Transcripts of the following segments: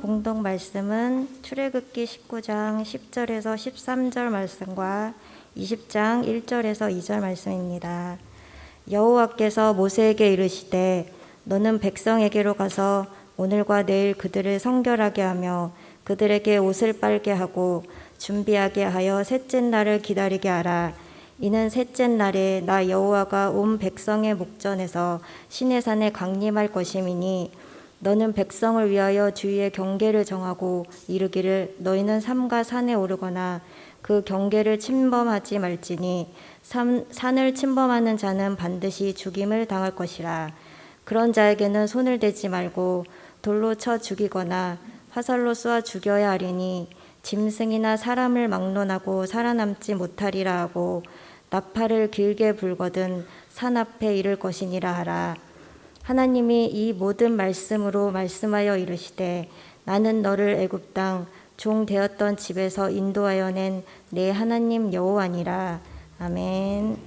봉독 말씀은 출애굽기 19장 10절에서 13절 말씀과 20장 1절에서 2절 말씀입니다. 여호와께서 모세에게 이르시되 너는 백성에게로 가서 오늘과 내일 그들을 성결하게 하며 그들에게 옷을 빨게 하고 준비하게 하여 셋째 날을 기다리게 하라. 이는 셋째 날에 나 여호와가 온 백성의 목전에서 시내산에 강림할 것임이니 너는 백성을 위하여 주위의 경계를 정하고 이르기를 너희는 삼가 산에 오르거나 그 경계를 침범하지 말지니 산을 침범하는 자는 반드시 죽임을 당할 것이라. 그런 자에게는 손을 대지 말고 돌로 쳐 죽이거나 화살로 쏘아 죽여야 하리니 짐승이나 사람을 막론하고 살아남지 못하리라 하고 나팔을 길게 불거든 산 앞에 이를 것이니라 하라. 하나님이 이 모든 말씀으로 말씀하여 이르시되 나는 너를 애굽 땅 종 되었던 집에서 인도하여 낸 내 하나님 여호와니라. 아멘.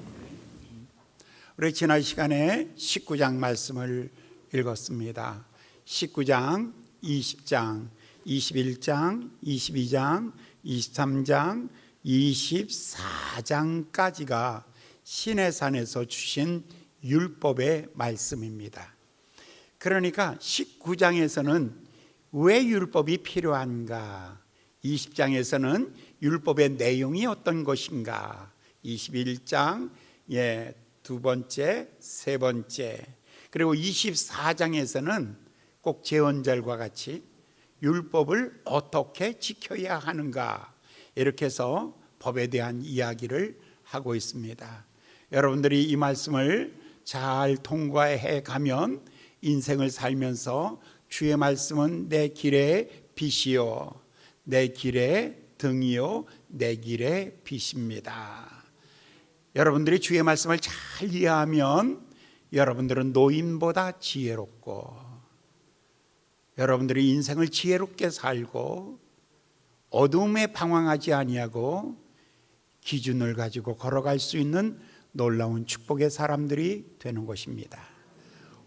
우리 지난 시간에 19장 말씀을 읽었습니다. 19장, 20장, 21장, 22장, 23장, 24장까지가 시내산에서 주신 율법의 말씀입니다. 그러니까 19장에서는 왜 율법이 필요한가? 20장에서는 율법의 내용이 어떤 것인가? 21장 두 번째, 세 번째, 그리고 24장에서는 꼭 제헌절과 같이 율법을 어떻게 지켜야 하는가, 이렇게 해서 법에 대한 이야기를 하고 있습니다. 여러분들이 이 말씀을 잘 통과해 가면 인생을 살면서 주의 말씀은 내 길의 빛이요 내 길의 등이요 내 길의 빛입니다. 여러분들이 주의 말씀을 잘 이해하면 여러분들은 노인보다 지혜롭고, 여러분들이 인생을 지혜롭게 살고 어둠에 방황하지 아니하고 기준을 가지고 걸어갈 수 있는 놀라운 축복의 사람들이 되는 것입니다.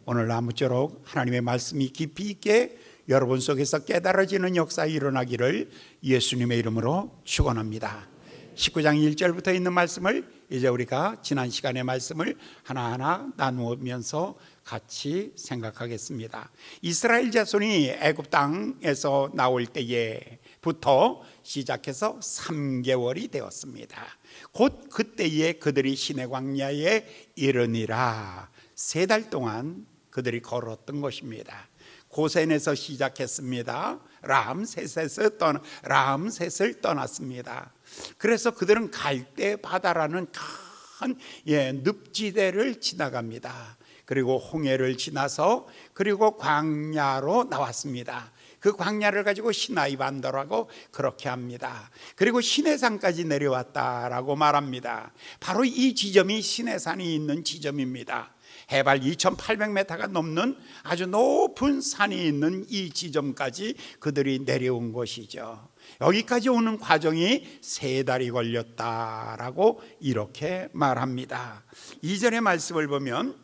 오늘 아무쪼록 하나님의 말씀이 깊이 있게 여러분 속에서 깨달아지는 역사가 일어나기를 예수님의 이름으로 축원합니다. 19장 1절부터 있는 말씀을 이제 우리가 지난 시간의 말씀을 하나하나 나누면서 같이 생각하겠습니다. 이스라엘 자손이 애굽 땅에서 나올 때에부터 시작해서 3개월이 되었습니다. 곧 그때에 그들이 시내 광야에 이르니라. 3달 동안 그들이 걸었던 것입니다. 고센에서 시작했습니다. 람셋을 떠났습니다. 그래서 그들은 갈대 바다라는 큰 늪지대를 지나갑니다. 그리고 홍해를 지나서 그리고 광야로 나왔습니다. 그 광야를 가지고 시나이 반도라고 그렇게 합니다. 그리고 시내산까지 내려왔다라고 말합니다. 바로 이 지점이 시내산이 있는 지점입니다. 해발 2800m가 넘는 아주 높은 산이 있는 이 지점까지 그들이 내려온 것이죠. 여기까지 오는 과정이 3달이 걸렸다라고 이렇게 말합니다. 2절의 말씀을 보면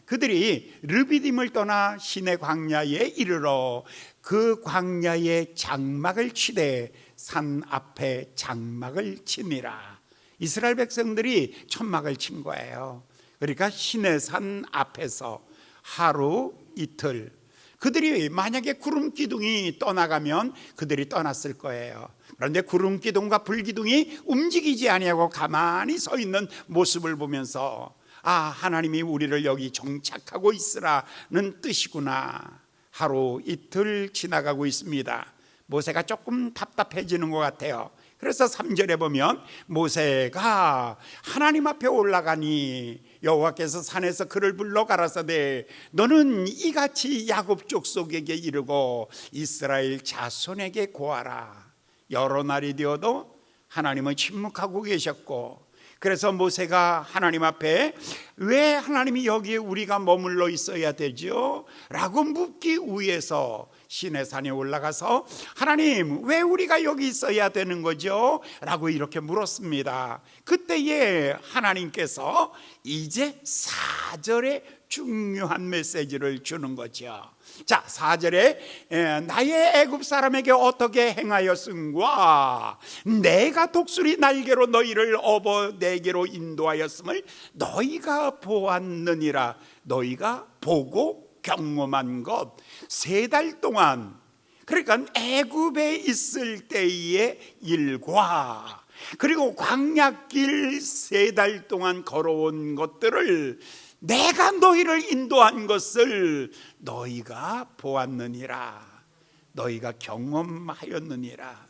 그들이 르비딤을 떠나 시내 광야에 이르러 그 광야에 장막을 치되 산 앞에 장막을 치니라. 이스라엘 백성들이 천막을 친 거예요. 그러니까 시내산 앞에서 하루 이틀, 그들이 만약에 구름 기둥이 떠나가면 그들이 떠났을 거예요. 그런데 구름 기둥과 불 기둥이 움직이지 아니하고 가만히 서 있는 모습을 보면서 하나님이 우리를 여기 정착하고 있으라는 뜻이구나. 하루 이틀 지나가고 있습니다. 모세가 조금 답답해지는 것 같아요. 그래서 3절에 보면 모세가 하나님 앞에 올라가니 여호와께서 산에서 그를 불러 가라사대 너는 이같이 야곱 족속에게 이르고 이스라엘 자손에게 고하라. 여러 날이 되어도 하나님은 침묵하고 계셨고, 그래서 모세가 하나님 앞에 왜 하나님이 여기에 우리가 머물러 있어야 되죠? 라고 묻기 위해서 시내산에 올라가서 하나님 왜 우리가 여기 있어야 되는 거죠? 라고 이렇게 물었습니다. 그때에 하나님께서 이제 4절에 중요한 메시지를 주는 거죠. 자, 4절에 나의 애굽 사람에게 어떻게 행하였음과 내가 독수리 날개로 너희를 업어 내게로 인도하였음을 너희가 보았느니라. 너희가 보고 경험한 것 3달 동안, 그러니까 애굽에 있을 때의 일과 그리고 광야길 3달 동안 걸어온 것들을 내가 너희를 인도한 것을 너희가 보았느니라. 너희가 경험하였느니라.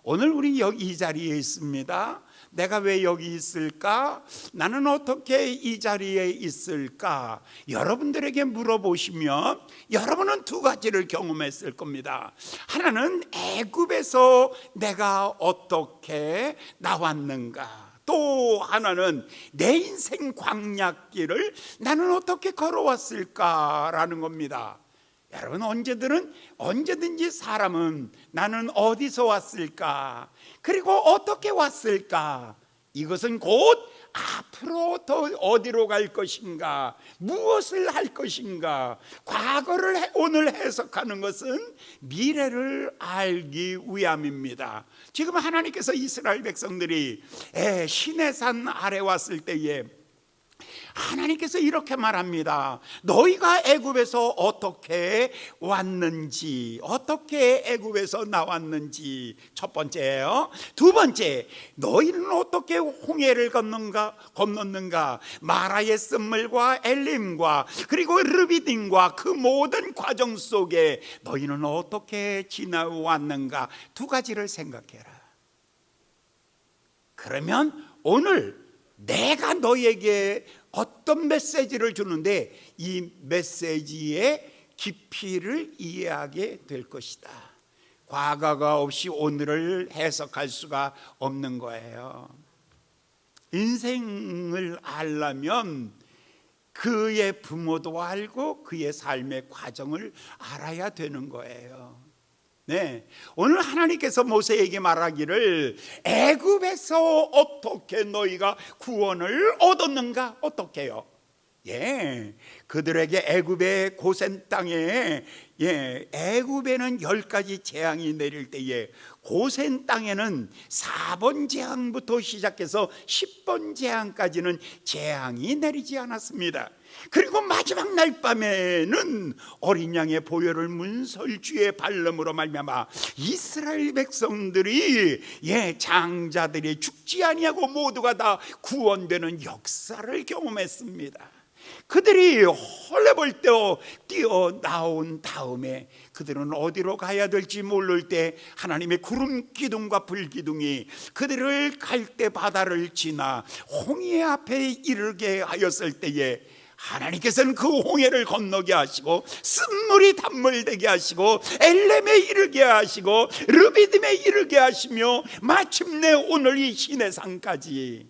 오늘 우리 여기 이 자리에 있습니다. 내가 왜 여기 있을까? 나는 어떻게 이 자리에 있을까? 여러분들에게 물어보시면 여러분은 2가지를 경험했을 겁니다. 하나는 애굽에서 내가 어떻게 나왔는가? 또 하나는 내 인생 광야길을 나는 어떻게 걸어왔을까라는 겁니다. 여러분, 언제든지 사람은 나는 어디서 왔을까? 그리고 어떻게 왔을까? 이것은 곧 앞으로 더 어디로 갈 것인가? 무엇을 할 것인가? 과거를 오늘 해석하는 것은 미래를 알기 위함입니다. 지금 하나님께서 이스라엘 백성들이 시내산 아래 왔을 때에 하나님께서 이렇게 말합니다. 너희가 애굽에서 어떻게 왔는지, 어떻게 애굽에서 나왔는지 첫 번째예요. 2번째, 너희는 어떻게 홍해를 건넜는가? 마라의 쓴물과 엘림과 그리고 르비딤과 그 모든 과정 속에 너희는 어떻게 지나왔는가? 2가지를 생각해라. 그러면 오늘 내가 너에게 어떤 메시지를 주는데 이 메시지의 깊이를 이해하게 될 것이다. 과거가 없이 오늘을 해석할 수가 없는 거예요. 인생을 알려면 그의 부모도 알고 그의 삶의 과정을 알아야 되는 거예요. 네, 오늘 하나님께서 모세에게 말하기를 애굽에서 어떻게 너희가 구원을 얻었는가? 어떻게요? 그들에게 애굽의 고센 땅에 애굽에는 10가지 재앙이 내릴 때에 고센 땅에는 4번 재앙부터 시작해서 10번 재앙까지는 재앙이 내리지 않았습니다. 그리고 마지막 날 밤에는 어린 양의 보혈을 문설주의 발름으로 말미암아 이스라엘 백성들이 장자들이 죽지 아니하고 모두가 다 구원되는 역사를 경험했습니다. 그들이 헐레벌떡 뛰어나온 다음에 그들은 어디로 가야 될지 모를 때 하나님의 구름 기둥과 불 기둥이 그들을 갈대 바다를 지나 홍해 앞에 이르게 하였을 때에 하나님께서는 그 홍해를 건너게 하시고 쓴물이 단물 되게 하시고 엘렘에 이르게 하시고 르비딤에 이르게 하시며 마침내 오늘 이 시내산까지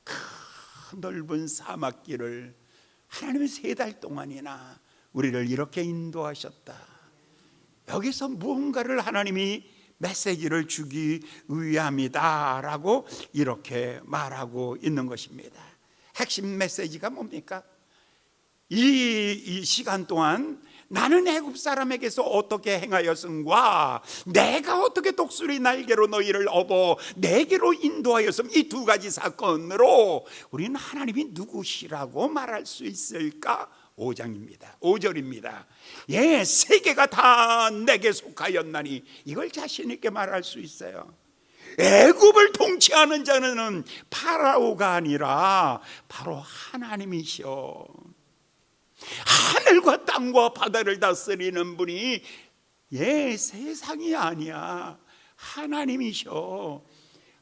큰 넓은 사막길을 하나님은 3달 동안이나 우리를 이렇게 인도하셨다. 여기서 무언가를 하나님이 메시지를 주기 위함이다 라고 이렇게 말하고 있는 것입니다. 핵심 메시지가 뭡니까? 이 시간 동안 나는 애굽 사람에게서 어떻게 행하였음과 내가 어떻게 독수리 날개로 너희를 업어 내게로 인도하였음, 이 2가지 사건으로 우리는 하나님이 누구시라고 말할 수 있을까? 5절입니다. 세계가 다 내게 속하였나니, 이걸 자신 있게 말할 수 있어요. 애굽을 통치하는 자는 파라오가 아니라 바로 하나님이시오. 하늘과 땅과 바다를 다스리는 분이 세상이 아니야, 하나님이셔.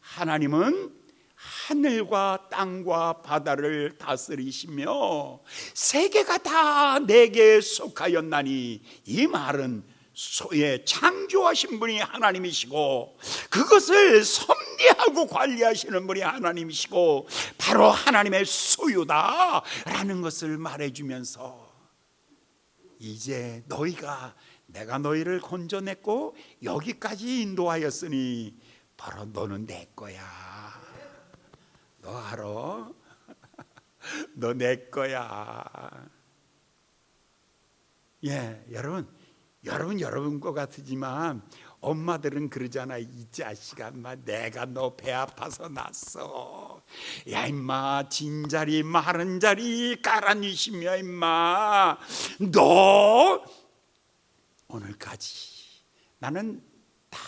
하나님은 하늘과 땅과 바다를 다스리시며 세계가 다 내게 속하였나니, 이 말은 창조하신 분이 하나님이시고 그것을 섭리하고 관리하시는 분이 하나님이시고 바로 하나님의 소유다라는 것을 말해주면서, 이제 내가 너희를 건져냈고 여기까지 인도하였으니 바로 너는 내 거야. 너 알아? 너 내 거야. 여러분, 여러분 것 같지만 엄마들은 그러잖아. 이 자식아, 인마 내가 너 배 아파서 낳았어. 야 임마, 진자리 마른 자리 깔아뉘시며 임마, 너 오늘까지 나는 다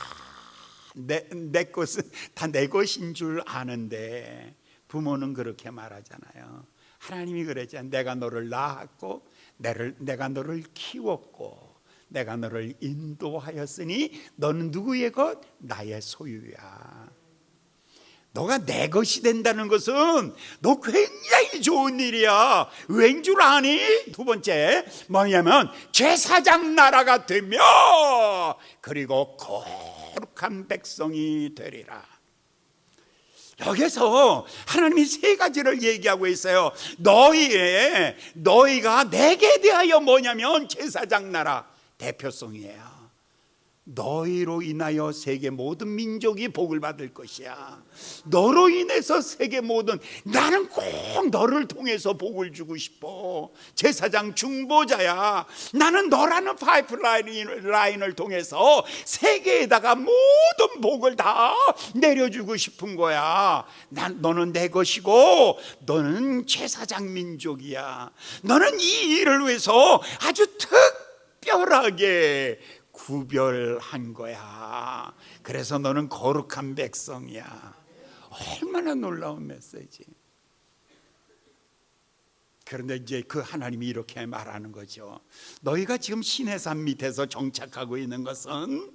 내 것은 다 내 것인 줄 아는데, 부모는 그렇게 말하잖아요. 하나님이 그랬잖아요. 내가 너를 낳았고 내가 너를 키웠고 내가 너를 인도하였으니 너는 누구의 것? 나의 소유야. 너가 내 것이 된다는 것은 너 굉장히 좋은 일이야. 왠 줄 아니? 두 번째 뭐냐면 제사장 나라가 되며 그리고 거룩한 백성이 되리라. 여기서 하나님이 세 가지를 얘기하고 있어요. 너희가 내게 대하여 뭐냐면 제사장 나라, 대표성이에요. 너희로 인하여 세계 모든 민족이 복을 받을 것이야. 너로 인해서 세계 모든, 나는 꼭 너를 통해서 복을 주고 싶어. 제사장 중보자야. 나는 너라는 파이프라인을 통해서 세계에다가 모든 복을 다 내려주고 싶은 거야. 너는 내 것이고 너는 제사장 민족이야. 너는 이 일을 위해서 아주 특별하게 구별한 거야. 그래서 너는 거룩한 백성이야. 얼마나 놀라운 메시지. 그런데 이제 그 하나님이 이렇게 말하는 거죠. 너희가 지금 시내산 밑에서 정착하고 있는 것은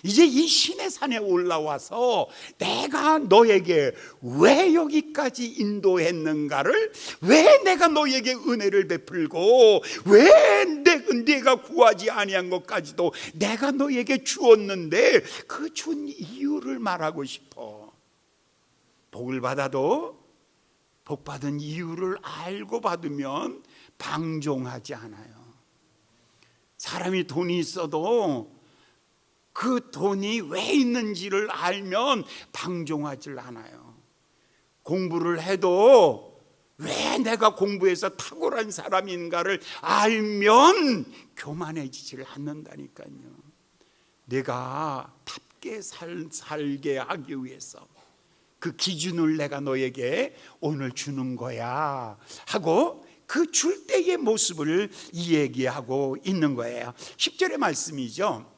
이제 이 시내산에 올라와서 내가 너에게 왜 여기까지 인도했는가를, 왜 내가 너에게 은혜를 베풀고 왜 내가 구하지 아니한 것까지도 내가 너에게 주었는데 그 준 이유를 말하고 싶어. 복을 받아도 복 받은 이유를 알고 받으면 방종하지 않아요. 사람이 돈이 있어도 그 돈이 왜 있는지를 알면 방종하질 않아요. 공부를 해도 왜 내가 공부해서 탁월한 사람인가를 알면 교만해지질 않는다니까요. 내가 답게 살게 하기 위해서 그 기준을 내가 너에게 오늘 주는 거야 하고 그 줄 때의 모습을 얘기하고 있는 거예요. 10절의 말씀이죠.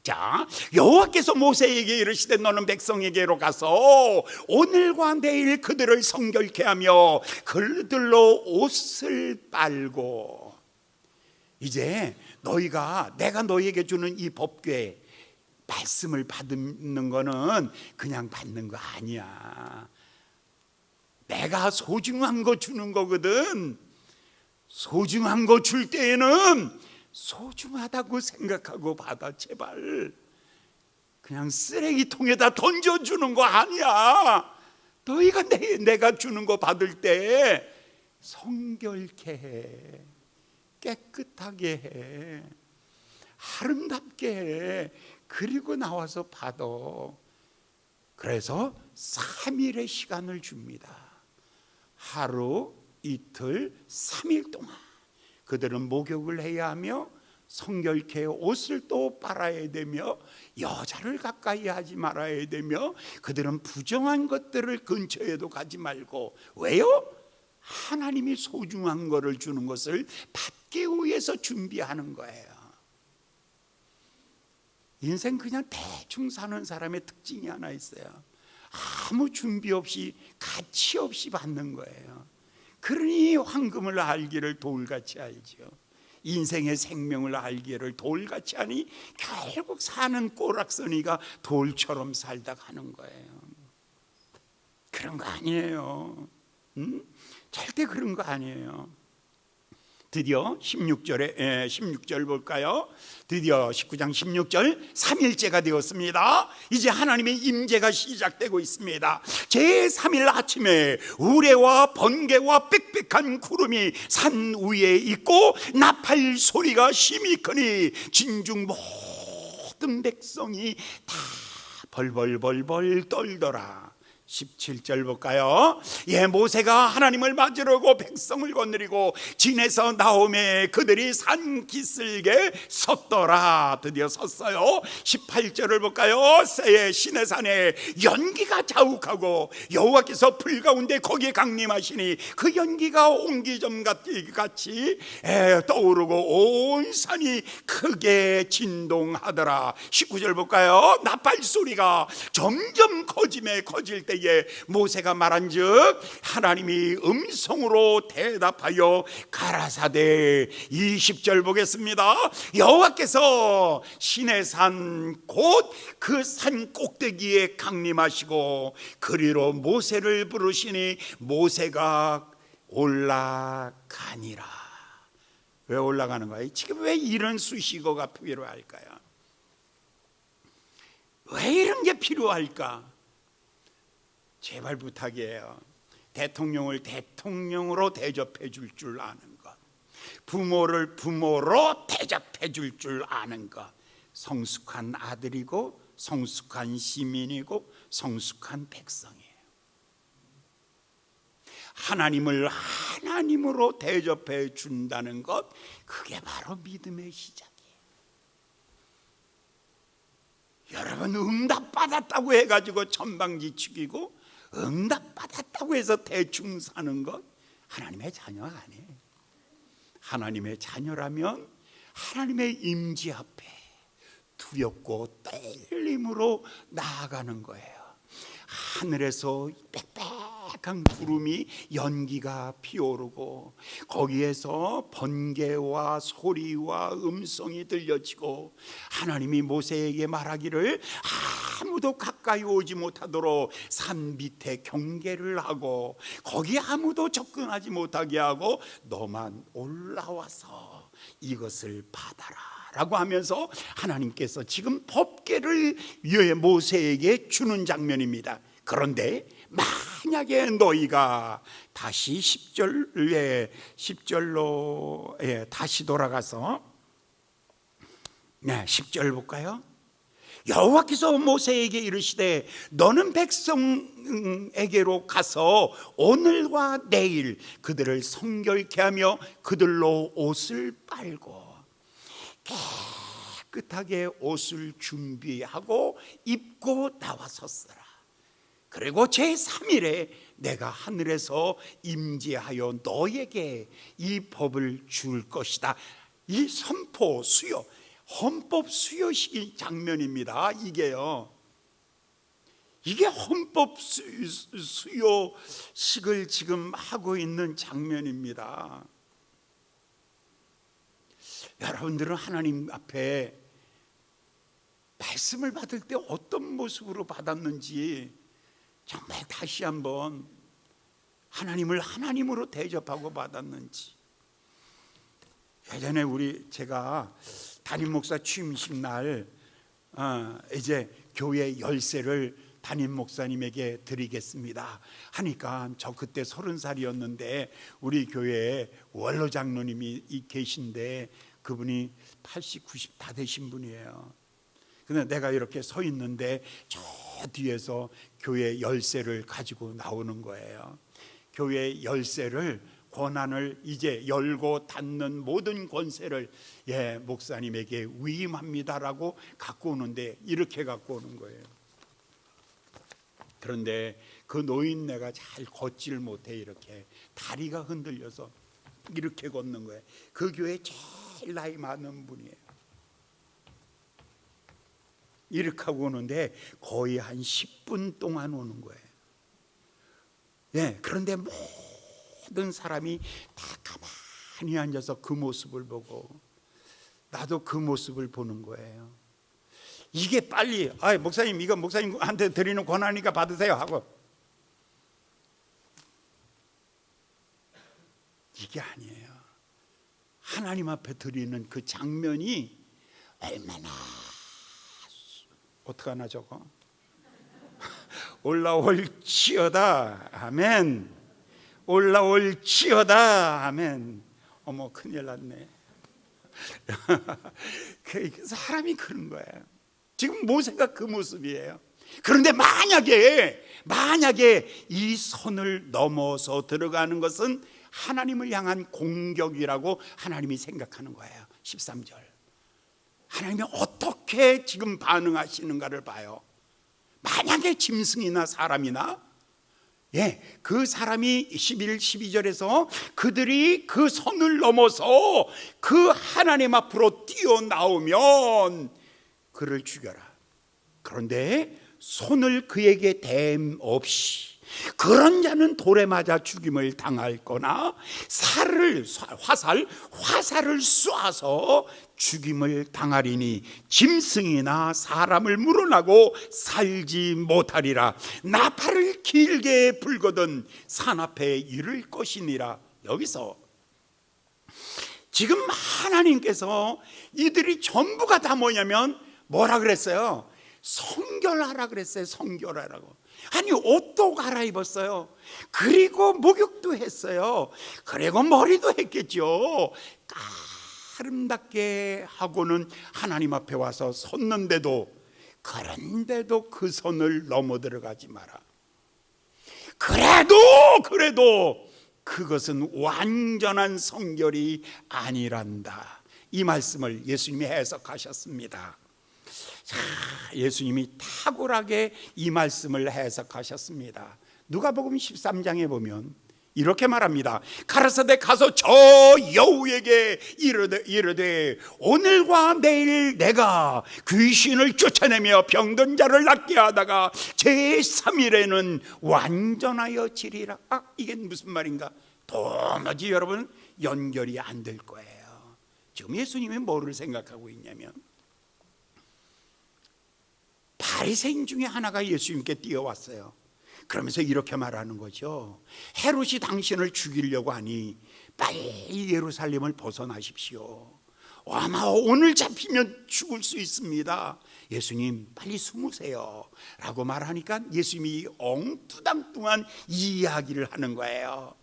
자, 여호와께서 모세에게 이르시되 너는 백성에게로 가서 오늘과 내일 그들을 성결케 하며 그들로 옷을 빨고. 이제 내가 너희에게 주는 이 법궤 말씀을 받는 거는 그냥 받는 거 아니야. 내가 소중한 거 주는 거거든. 소중한 거 줄 때에는 소중하다고 생각하고 받아. 제발 그냥 쓰레기통에다 던져주는 거 아니야. 너희가 내가 주는 거 받을 때 성결케 해, 깨끗하게 해, 아름답게 해. 그리고 나와서 받아. 그래서 3일의 시간을 줍니다. 하루, 이틀, 3일 동안 그들은 목욕을 해야 하며 성결케 옷을 또 빨아야 되며 여자를 가까이 하지 말아야 되며 그들은 부정한 것들을 근처에도 가지 말고. 왜요? 하나님이 소중한 것을 주는 것을 받기 위해서 준비하는 거예요. 인생 그냥 대충 사는 사람의 특징이 하나 있어요. 아무 준비 없이 가치 없이 받는 거예요. 그러니 황금을 알기를 돌같이 알죠. 인생의 생명을 알기를 돌같이 하니 결국 사는 꼬락서니가 돌처럼 살다 가는 거예요. 그런 거 아니에요. 절대 그런 거 아니에요. 드디어 16절 볼까요? 드디어 19장 16절 3일째가 되었습니다. 이제 하나님의 임재가 시작되고 있습니다. 제3일 아침에 우레와 번개와 빽빽한 구름이 산 위에 있고 나팔 소리가 심히 크니 진중 모든 백성이 다 벌벌벌벌 떨더라. 17절 볼까요? 예, 모세가 하나님을 맞으려고 백성을 거느리고 진에서 나오매 그들이 산 기슭에 섰더라. 드디어 섰어요. 18절을 볼까요? 예, 시내산에 연기가 자욱하고 여호와께서 불 가운데 거기에 강림하시니 그 연기가 옹기점 같이 떠오르고 온 산이 크게 진동하더라. 19절 볼까요? 나팔 소리가 점점 커질 때에 모세가 말한즉 하나님이 음성으로 대답하여 가라사대. 20절 보겠습니다. 여호와께서 시내산 곧 그 산 꼭대기에 강림하시고 그리로 모세를 부르시니 모세가 올라가니라. 왜 올라가는 거예요? 지금 왜 이런 수식어가 필요할까요? 왜 이런 게 필요할까? 제발 부탁이에요. 대통령을 대통령으로 대접해 줄 줄 아는 것, 부모를 부모로 대접해 줄 줄 아는 것, 성숙한 아들이고 성숙한 시민이고 성숙한 백성이에요. 하나님을 하나님으로 대접해 준다는 것, 그게 바로 믿음의 시작이에요. 여러분, 응답 받았다고 해가지고 천방지축이고 응답 받았다고 해서 대충 사는 것 하나님의 자녀가 아니에요. 하나님의 자녀라면 하나님의 임재 앞에 두렵고 떨림으로 나아가는 거예요. 하늘에서 빽빽한 구름이 연기가 피오르고 거기에서 번개와 소리와 음성이 들려지고 하나님이 모세에게 말하기를 아무도 가까이 오지 못하도록 산 밑에 경계를 하고 거기 아무도 접근하지 못하게 하고 너만 올라와서 이것을 받아라 라고 하면서 하나님께서 지금 법궤를 모세에게 주는 장면입니다. 그런데 만약에 너희가 다시 10절로 다시 돌아가서 10절 볼까요? 여호와께서 모세에게 이르시되 너는 백성에게로 가서 오늘과 내일 그들을 성결케 하며 그들로 옷을 빨고 깨끗하게 옷을 준비하고 입고 나와섰으라. 그리고 제3일에 내가 하늘에서 임재하여 너에게 이 법을 줄 것이다. 이 선포 수요, 헌법 수요식 장면입니다. 이게요, 이게 헌법 수요식을 지금 하고 있는 장면입니다. 여러분들은 하나님 앞에 말씀을 받을 때 어떤 모습으로 받았는지 정말 다시 한번 하나님을 하나님으로 대접하고 받았는지. 예전에 제가 담임 목사 취임식 날 이제 교회 열쇠를 담임 목사님에게 드리겠습니다 하니까 저 그때 30살이었는데 우리 교회에 원로 장로님이 계신데 그분이 80, 90 다 되신 분이에요. 근데 내가 이렇게 서 있는데 저 뒤에서 교회 열쇠를 가지고 나오는 거예요. 교회 열쇠를, 권한을 이제 열고 닫는 모든 권세를 목사님에게 위임합니다라고 갖고 오는데 이렇게 갖고 오는 거예요. 그런데 그 노인네가 잘 걷질 못해. 이렇게 다리가 흔들려서 이렇게 걷는 거예요. 그 교회 제일 나이 많은 분이에요. 이렇게 하고 오는데 거의 한 10분 동안 오는 거예요. 그런데 모든 사람이 다 가만히 앉아서 그 모습을 보고 나도 그 모습을 보는 거예요. 이게 빨리 목사님, 이거 목사님한테 드리는 권한이니까 받으세요 하고, 이게 아니에요. 하나님 앞에 드리는 그 장면이 얼마나, 어떡하나 저거 올라올지어다 아멘, 올라올지어다 아멘. 어머, 큰일 났네. 사람이 그런 거예요. 지금 모세가 그 모습이에요. 그런데 만약에 이 선을 넘어서 들어가는 것은 하나님을 향한 공격이라고 하나님이 생각하는 거예요. 13절. 하나님이 어떻게 지금 반응하시는가를 봐요. 만약에 짐승이나 사람이나 그 사람이 11, 12절에서 그들이 그 선을 넘어서 그 하나님 앞으로 뛰어나오면 그를 죽여라. 그런데 손을 그에게 댐 없이 그런 자는 돌에 맞아 죽임을 당할 거나 화살을 쏴서 죽임을 당하리니 짐승이나 사람을 물어나고 살지 못하리라. 나팔을 길게 불거든 산 앞에 이를 것이니라. 여기서 지금 하나님께서 이들이 전부가 다 뭐냐면 뭐라 그랬어요? 성결하라 그랬어요. 성결하라고. 아니, 옷도 갈아입었어요. 그리고 목욕도 했어요. 그리고 머리도 했겠죠. 아름답게 하고는 하나님 앞에 와서 섰는데도, 그런데도 그 손을 넘어 들어가지 마라. 그래도 그것은 완전한 성결이 아니란다. 이 말씀을 예수님이 해석하셨습니다. 예수님이 탁월하게 이 말씀을 해석하셨습니다. 누가복음 13장에 보면 이렇게 말합니다. 가라사대 가서 저 여우에게 이르되 오늘과 내일 내가 귀신을 쫓아내며 병든 자를 낫게 하다가 제3일에는 완전하여 지리라. 이게 무슨 말인가? 도무지 여러분 연결이 안 될 거예요. 지금 예수님이 뭐를 생각하고 있냐면, 바리새인 중에 하나가 예수님께 뛰어왔어요. 그러면서 이렇게 말하는 거죠. 헤롯이 당신을 죽이려고 하니 빨리 예루살렘을 벗어나십시오. 아마 오늘 잡히면 죽을 수 있습니다. 예수님 빨리 숨으세요 라고 말하니까 예수님이 엉뚱한 이야기를 하는 거예요.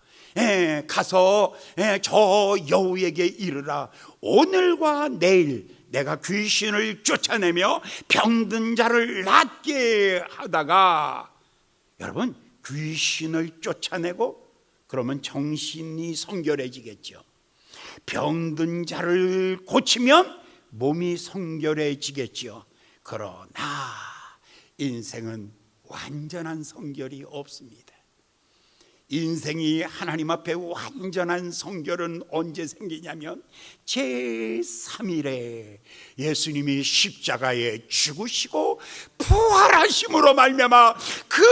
가서 저 여우에게 이르라. 오늘과 내일 내가 귀신을 쫓아내며 병든 자를 낫게 하다가, 여러분 귀신을 쫓아내고 그러면 정신이 성결해지겠죠. 병든 자를 고치면 몸이 성결해지겠죠. 그러나 인생은 완전한 성결이 없습니다. 인생이 하나님 앞에 완전한 성결은 언제 생기냐면 제3일에 예수님이 십자가에 죽으시고 부활하심으로 말미암아 그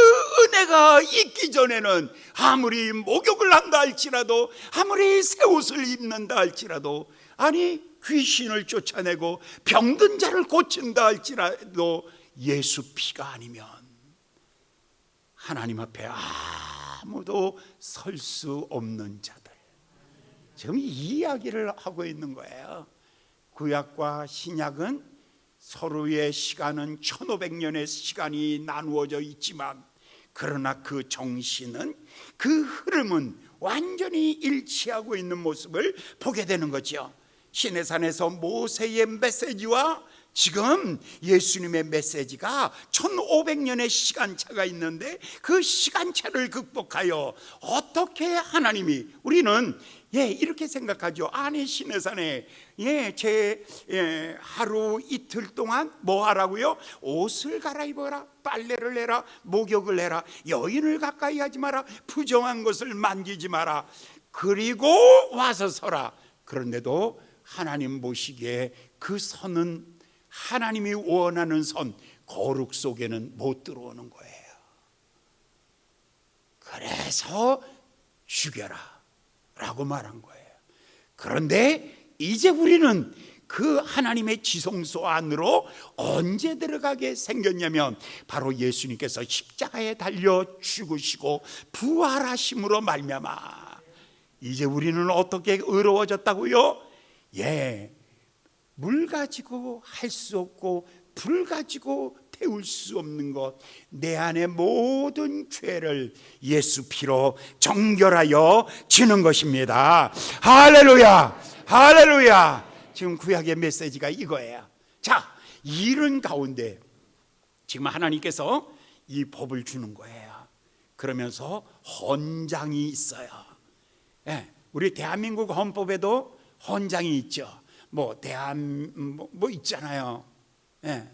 은혜가 있기 전에는 아무리 목욕을 한다 할지라도, 아무리 새 옷을 입는다 할지라도, 아니 귀신을 쫓아내고 병든 자를 고친다 할지라도 예수 피가 아니면 하나님 앞에 아무도 설 수 없는 자들. 지금 이 이야기를 하고 있는 거예요. 구약과 신약은 서로의 시간은 1500년의 시간이 나누어져 있지만, 그러나 그 정신은, 그 흐름은 완전히 일치하고 있는 모습을 보게 되는 거죠. 시내산에서 모세의 메시지와 지금 예수님의 메시지가 1500년의 시간차가 있는데, 그 시간차를 극복하여 어떻게 하나님이, 우리는 이렇게 생각하죠. 아니 시내산에 하루 이틀 동안 뭐 하라고요? 옷을 갈아입어라, 빨래를 해라, 목욕을 해라, 여인을 가까이 하지 마라, 부정한 것을 만지지 마라, 그리고 와서 서라. 그런데도 하나님 보시기에 그 선은, 하나님이 원하는 선, 거룩 속에는 못 들어오는 거예요. 그래서 죽여라 라고 말한 거예요. 그런데 이제 우리는 그 하나님의 지성소 안으로 언제 들어가게 생겼냐면, 바로 예수님께서 십자가에 달려 죽으시고 부활하심으로 말미암아 이제 우리는 어떻게 의로워졌다고요? 물 가지고 할 수 없고 불 가지고 태울 수 없는 것, 내 안의 모든 죄를 예수 피로 정결하여 지는 것입니다. 할렐루야, 할렐루야. 지금 구약의 메시지가 이거예요. 자, 이런 가운데 지금 하나님께서 이 법을 주는 거예요. 그러면서 헌장이 있어요. 예, 우리 대한민국 헌법에도 헌장이 있죠. 뭐 있잖아요. 예,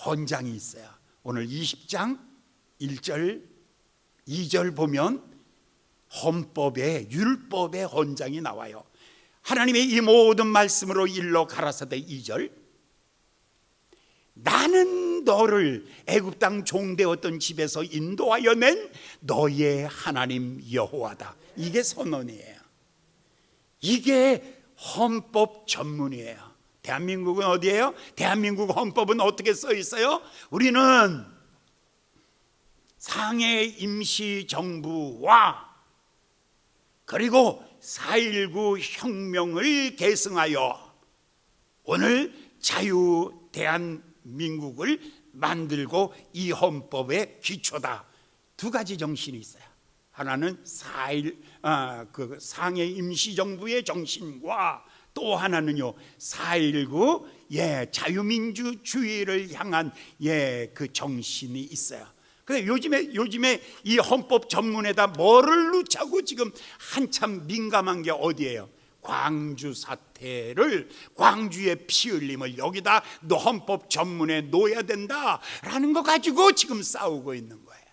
헌장이 있어요. 오늘 20장 1절 2절 보면 헌법에 율법의 헌장이 나와요. 하나님의 이 모든 말씀으로 일러 가라사대 2절, 나는 너를 애굽 땅 종되었던 집에서 인도하여 낸 너의 하나님 여호와다. 이게 선언이에요. 이게 헌법 전문이에요. 대한민국은 어디예요? 대한민국 헌법은 어떻게 써 있어요? 우리는 상해 임시정부와 그리고 4.19 혁명을 계승하여 오늘 자유 대한민국을 만들고 이 헌법의 기초다. 두 가지 정신이 있어요. 하나는 그 상해 임시정부의 정신과 또 하나는요 4.19 자유민주주의를 향한 그 정신이 있어요. 근데 요즘에 이 헌법 전문에다 뭐를 넣자고 지금 한참 민감한 게 어디예요? 광주 사태를, 광주의 피 흘림을 여기다 너 헌법 전문에 놓아야 된다라는 거 가지고 지금 싸우고 있는 거예요.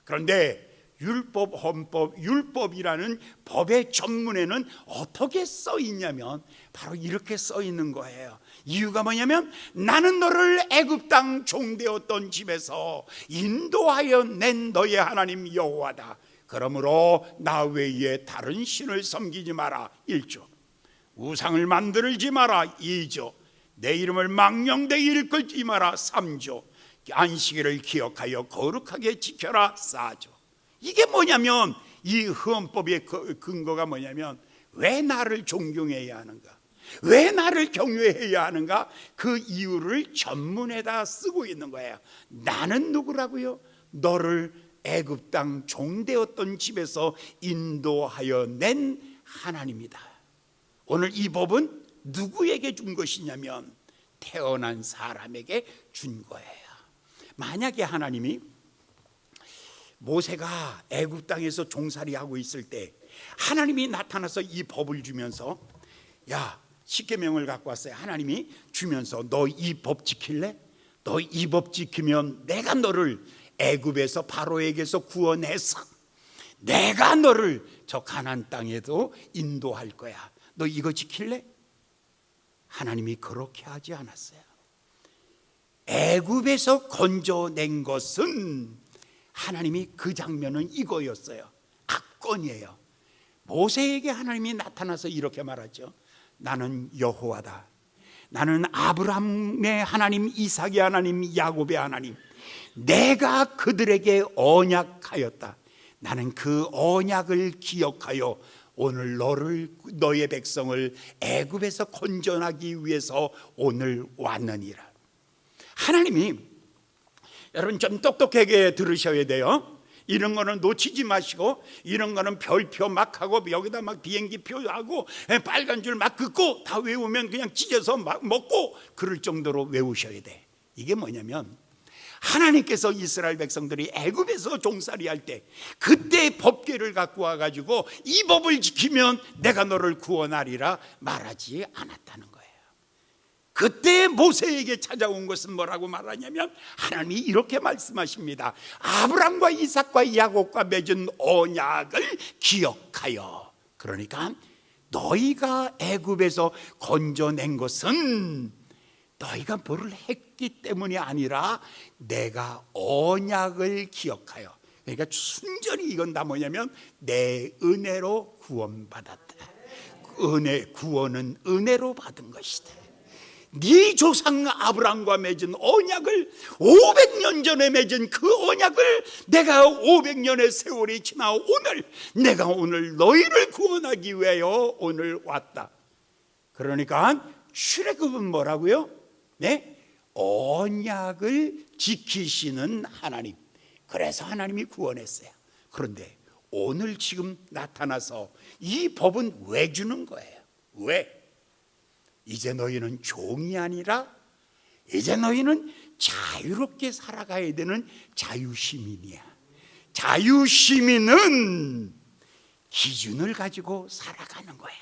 그런데 율법, 헌법, 율법이라는 법의 전문에는 어떻게 써 있냐면 바로 이렇게 써 있는 거예요. 이유가 뭐냐면 나는 너를 애굽 땅 종되었던 집에서 인도하여 낸 너의 하나님 여호와다. 그러므로 나 외에 다른 신을 섬기지 마라. 1조. 우상을 만들지 마라. 2조. 내 이름을 망령되이 일컬지 마라. 3조. 안식일을 기억하여 거룩하게 지켜라. 4조. 이게 뭐냐면 이 헌법의 근거가 뭐냐면 왜 나를 존경해야 하는가, 왜 나를 경외해야 하는가, 그 이유를 전문에다 쓰고 있는 거예요. 나는 누구라고요? 너를 애굽 땅 종되었던 집에서 인도하여 낸 하나님이다. 오늘 이 법은 누구에게 준 것이냐면 태어난 사람에게 준 거예요. 만약에 하나님이 모세가 애굽 땅에서 종살이하고 있을 때 하나님이 나타나서 이 법을 주면서 야, 십계명을 갖고 왔어요. 하나님이 주면서 너 이 법 지킬래? 너 이 법 지키면 내가 너를 애굽에서 바로에게서 구원해서 내가 너를 저 가나안 땅에도 인도할 거야. 너 이거 지킬래? 하나님이 그렇게 하지 않았어요. 애굽에서 건져낸 것은 하나님이 그 장면은 이거였어요. 압권이에요. 모세에게 하나님이 나타나서 이렇게 말하죠. 나는 여호와다. 나는 아브라함의 하나님, 이삭의 하나님, 야곱의 하나님. 내가 그들에게 언약하였다. 나는 그 언약을 기억하여 오늘 너의 백성을 애굽에서 건져나기 위해서 오늘 왔느니라. 하나님이, 여러분 좀 똑똑하게 들으셔야 돼요. 이런 거는 놓치지 마시고, 이런 거는 별표 막 하고 여기다 막 비행기표 하고 빨간 줄 막 긋고 다 외우면 그냥 찢어서 막 먹고 그럴 정도로 외우셔야 돼. 이게 뭐냐면 하나님께서 이스라엘 백성들이 애굽에서 종살이할 때 그때 법궤를 갖고 와가지고 이 법을 지키면 내가 너를 구원하리라 말하지 않았다는 거예요. 그때 모세에게 찾아온 것은 뭐라고 말하냐면 하나님이 이렇게 말씀하십니다. 아브람과 이삭과 야곱과 맺은 언약을 기억하여. 그러니까 너희가 애굽에서 건져낸 것은 너희가 뭐를 했기 때문이 아니라 내가 언약을 기억하여. 그러니까 순전히 이건 다 뭐냐면 내 은혜로 구원받았다. 구원은 은혜로 받은 것이다. 네 조상 아브람과 맺은 언약을 500년 전에 맺은 그 언약을 내가 500년의 세월이 지나 내가 오늘 너희를 구원하기 위하여 오늘 왔다. 그러니까 출애굽은 뭐라고요? 네? 언약을 지키시는 하나님. 그래서 하나님이 구원했어요. 그런데 오늘 지금 나타나서 이 법은 왜 주는 거예요? 왜? 이제 너희는 종이 아니라 이제 너희는 자유롭게 살아가야 되는 자유시민이야. 자유시민은 기준을 가지고 살아가는 거야.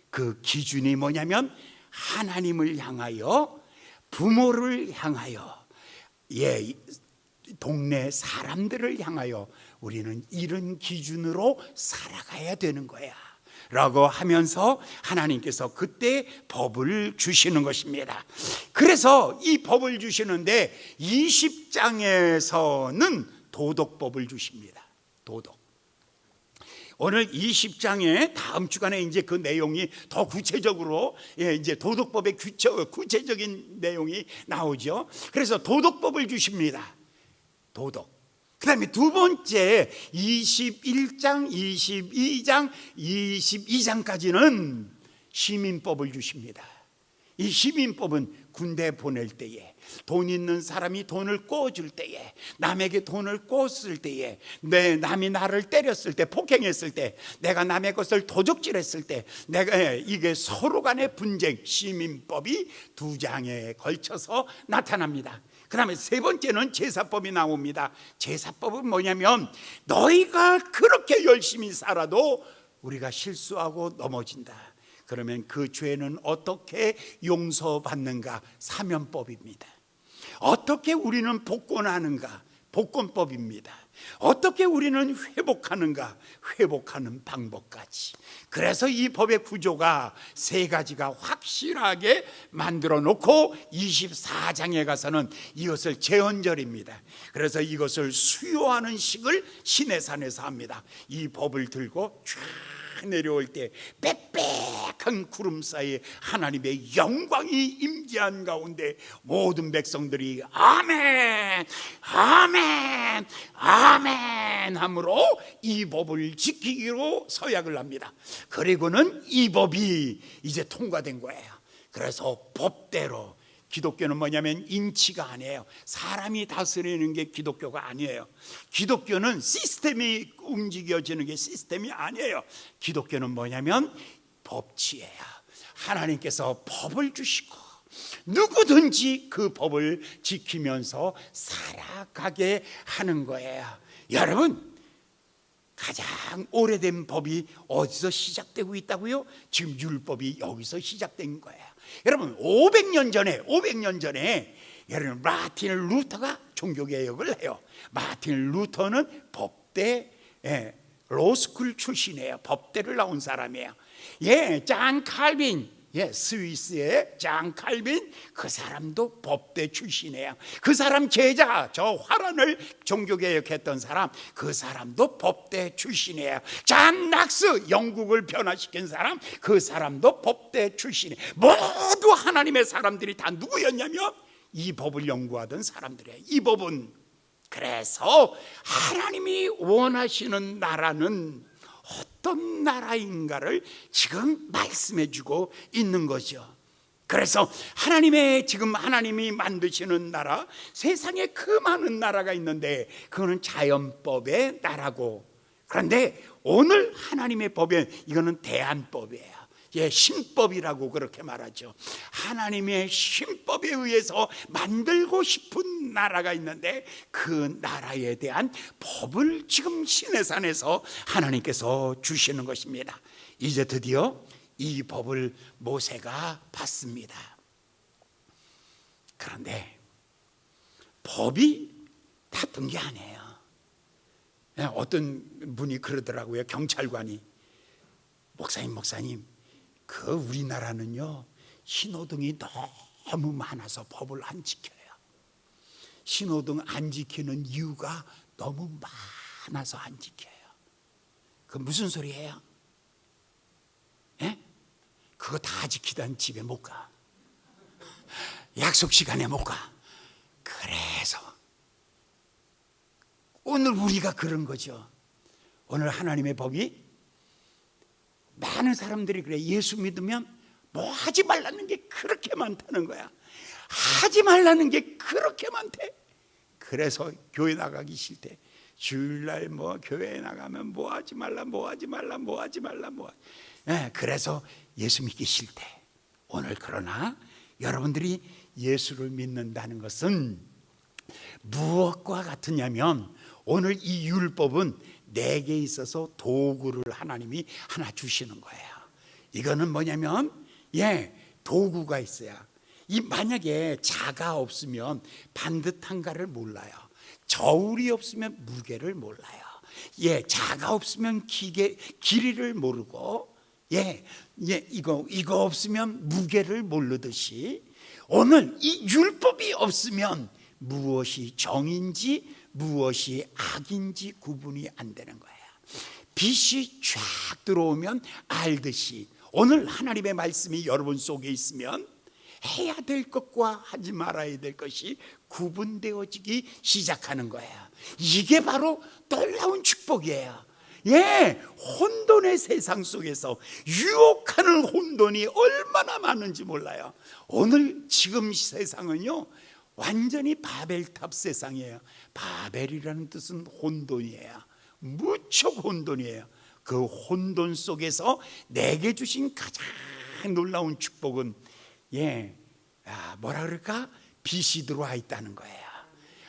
그 기준이 뭐냐면 하나님을 향하여, 부모를 향하여, 동네 사람들을 향하여 우리는 이런 기준으로 살아가야 되는 거야 라고 하면서 하나님께서 그때 법을 주시는 것입니다. 그래서 이 법을 주시는데 20장에서는 도덕법을 주십니다. 도덕. 오늘 20장에 다음 주간에 이제 그 내용이 더 구체적으로 이제 도덕법의 구체적인 내용이 나오죠. 그래서 도덕법을 주십니다. 도덕. 그 다음에 두 번째 21장, 22장, 22장까지는 시민법을 주십니다. 이 시민법은 군대 보낼 때에, 돈 있는 사람이 돈을 꿔줄 때에, 남에게 돈을 꿔줄 때에, 남이 나를 때렸을 때, 폭행했을 때, 내가 남의 것을 도적질했을 때, 이게 서로 간의 분쟁, 시민법이 2장에 걸쳐서 나타납니다. 그 다음에 세 번째는 제사법이 나옵니다. 제사법은 뭐냐면 너희가 그렇게 열심히 살아도 우리가 실수하고 넘어진다. 그러면 그 죄는 어떻게 용서받는가? 사면법입니다. 어떻게 우리는 복권하는가? 복권법입니다. 어떻게 우리는 회복하는가? 회복하는 방법까지. 그래서 이 법의 구조가 세 가지가 확실하게 만들어 놓고 24장에 가서는 이것을 제헌절입니다. 그래서 이것을 수요하는 식을 시내산에서 합니다. 이 법을 들고 쫙 내려올 때 빽빽한 구름 사이에 하나님의 영광이 임재한 가운데 모든 백성들이 아멘, 아멘, 아멘 함으로 이 법을 지키기로 서약을 합니다. 그리고는 이 법이 이제 통과된 거예요. 그래서 법대로, 기독교는 뭐냐면 인치가 아니에요. 사람이 다스리는 게 기독교가 아니에요. 기독교는 시스템이 움직여지는 게 시스템이 아니에요. 기독교는 뭐냐면 법치예요. 하나님께서 법을 주시고 누구든지 그 법을 지키면서 살아가게 하는 거예요. 여러분, 가장 오래된 법이 어디서 시작되고 있다고요? 지금 율법이 여기서 시작된 거예요. 여러분, 500년 전에 여러분 마틴 루터가 종교개혁을 해요. 마틴 루터는 법대 로스쿨 출신이에요. 법대를 나온 사람이에요. 잔 칼빈, 스위스의 잔 칼빈, 그 사람도 법대 출신이에요. 그 사람 제자, 저 화란을 종교개혁했던 사람, 그 사람도 법대 출신이에요. 잔 낙스, 영국을 변화시킨 사람, 그 사람도 법대 출신이에요. 모두 하나님의 사람들이 다 누구였냐면 이 법을 연구하던 사람들이에요. 이 법은, 그래서 하나님이 원하시는 나라는 어떤 나라인가를 지금 말씀해 주고 있는 거죠. 그래서 하나님이 만드시는 나라, 세상에 그 많은 나라가 있는데 그거는 자연법의 나라고, 그런데 오늘 하나님의 법에 이거는 대안법이에요. 신법이라고 그렇게 말하죠. 하나님의 신법에 의해서 만들고 싶은 나라가 있는데 그 나라에 대한 법을 지금 시내산에서 하나님께서 주시는 것입니다. 이제 드디어 이 법을 모세가 받습니다. 그런데 법이 나쁜 게 아니에요. 어떤 분이 그러더라고요. 경찰관이, 목사님, 그 우리나라는요 신호등이 너무 많아서 법을 안 지켜요. 신호등 안 지키는 이유가 너무 많아서 안 지켜요. 그 무슨 소리예요? 그거 다 지키던 집에 못 가. 약속 시간에 못 가. 그래서 오늘 우리가 그런 거죠. 오늘 하나님의 법이, 많은 사람들이 그래. 예수 믿으면 뭐 하지 말라는 게 그렇게 많다는 거야. 하지 말라는 게 그렇게 많대. 그래서 교회 나가기 싫대. 주일날 교회에 나가면 뭐 하지 말라. 그래서 예수 믿기 싫대. 오늘 그러나 여러분들이 예수를 믿는다는 것은 무엇과 같으냐면, 오늘 이 율법은 내게 있어서 도구를 하나님이 하나 주시는 거예요. 이거는 뭐냐면, 도구가 있어야. 이 만약에 자가 없으면 반듯한가를 몰라요. 저울이 없으면 무게를 몰라요. 자가 없으면 길이를 모르고, 이거 없으면 무게를 모르듯이, 오늘 이 율법이 없으면 무엇이 정인지 무엇이 악인지 구분이 안 되는 거예요. 빛이 쫙 들어오면 알듯이, 오늘 하나님의 말씀이 여러분 속에 있으면 해야 될 것과 하지 말아야 될 것이 구분되어지기 시작하는 거예요. 이게 바로 놀라운 축복이에요. 혼돈의 세상 속에서 유혹하는 혼돈이 얼마나 많은지 몰라요. 오늘 지금 세상은요, 완전히 바벨탑 세상이에요. 바벨이라는 뜻은 혼돈이에요. 무척 혼돈이에요. 그 혼돈 속에서 내게 주신 가장 놀라운 축복은 뭐라 그럴까? 빛이 들어와 있다는 거예요.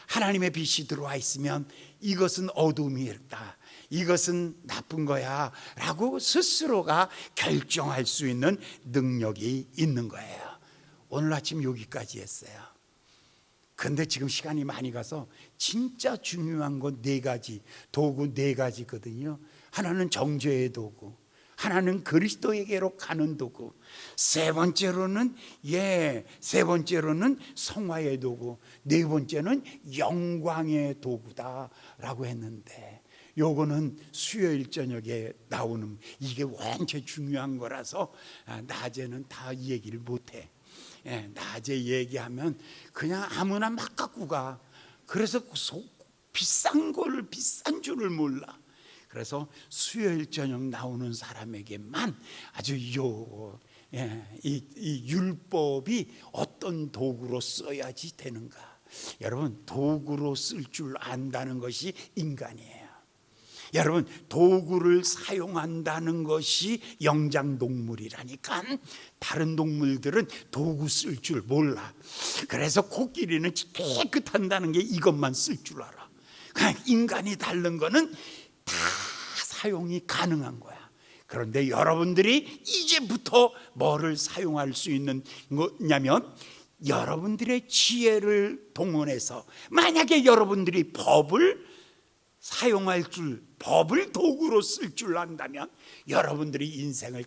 하나님의 빛이 들어와 있으면 이것은 어둠이었다, 이것은 나쁜 거야 라고 스스로가 결정할 수 있는 능력이 있는 거예요. 오늘 아침 여기까지 했어요. 근데 지금 시간이 많이 가서 진짜 중요한 건 4가지, 도구 4가지거든요. 하나는 정죄의 도구, 하나는 그리스도에게로 가는 도구, 세 번째로는 성화의 도구, 4번째는 영광의 도구다라고 했는데, 요거는 수요일 저녁에 나오는, 이게 완전 중요한 거라서 낮에는 다 얘기를 못해. 낮에 얘기하면 그냥 아무나 막 갖고 가. 그래서 비싼 줄을 몰라. 그래서 수요일 저녁 나오는 사람에게만 아주 이 율법이 어떤 도구로 써야지 되는가. 여러분, 도구로 쓸 줄 안다는 것이 인간이에요. 여러분, 도구를 사용한다는 것이 영장동물이라니까. 다른 동물들은 도구 쓸 줄 몰라. 그래서 코끼리는 깨끗한다는 게 이것만 쓸 줄 알아. 그냥 인간이 다른 거는 다 사용이 가능한 거야. 그런데 여러분들이 이제부터 뭐를 사용할 수 있는 거냐면, 여러분들의 지혜를 동원해서, 만약에 여러분들이 법을 사용할 줄, 법을 도구로 쓸 줄 안다면 여러분들이 인생을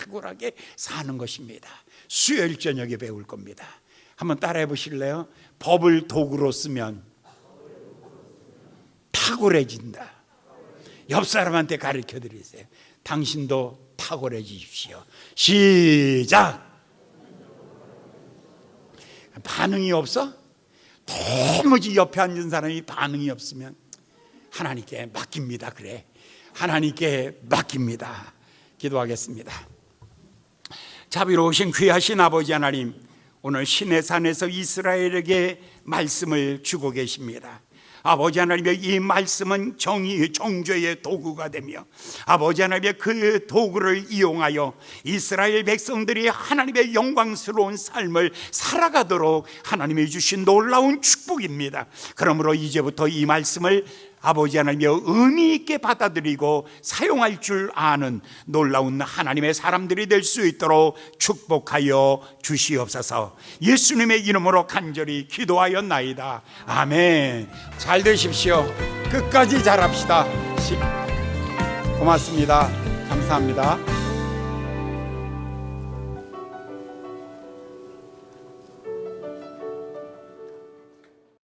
탁월하게 사는 것입니다. 수요일 저녁에 배울 겁니다. 한번 따라해 보실래요? 법을 도구로 쓰면 탁월해진다. 옆 사람한테 가르쳐 드리세요. 당신도 탁월해지십시오. 시작. 반응이 없어? 도무지 옆에 앉은 사람이 반응이 없으면 하나님께 맡깁니다. 그래, 하나님께 맡깁니다. 기도하겠습니다. 자비로우신 귀하신 아버지 하나님, 오늘 시내산에서 이스라엘에게 말씀을 주고 계십니다. 아버지 하나님의 이 말씀은 정의, 정죄의 도구가 되며, 아버지 하나님의 그 도구를 이용하여 이스라엘 백성들이 하나님의 영광스러운 삶을 살아가도록 하나님이 주신 놀라운 축복입니다. 그러므로 이제부터 이 말씀을 아버지 하나님의 의미 있게 받아들이고 사용할 줄 아는 놀라운 하나님의 사람들이 될 수 있도록 축복하여 주시옵소서. 예수님의 이름으로 간절히 기도하였나이다. 아멘. 잘 되십시오. 끝까지 잘합시다. 고맙습니다. 감사합니다.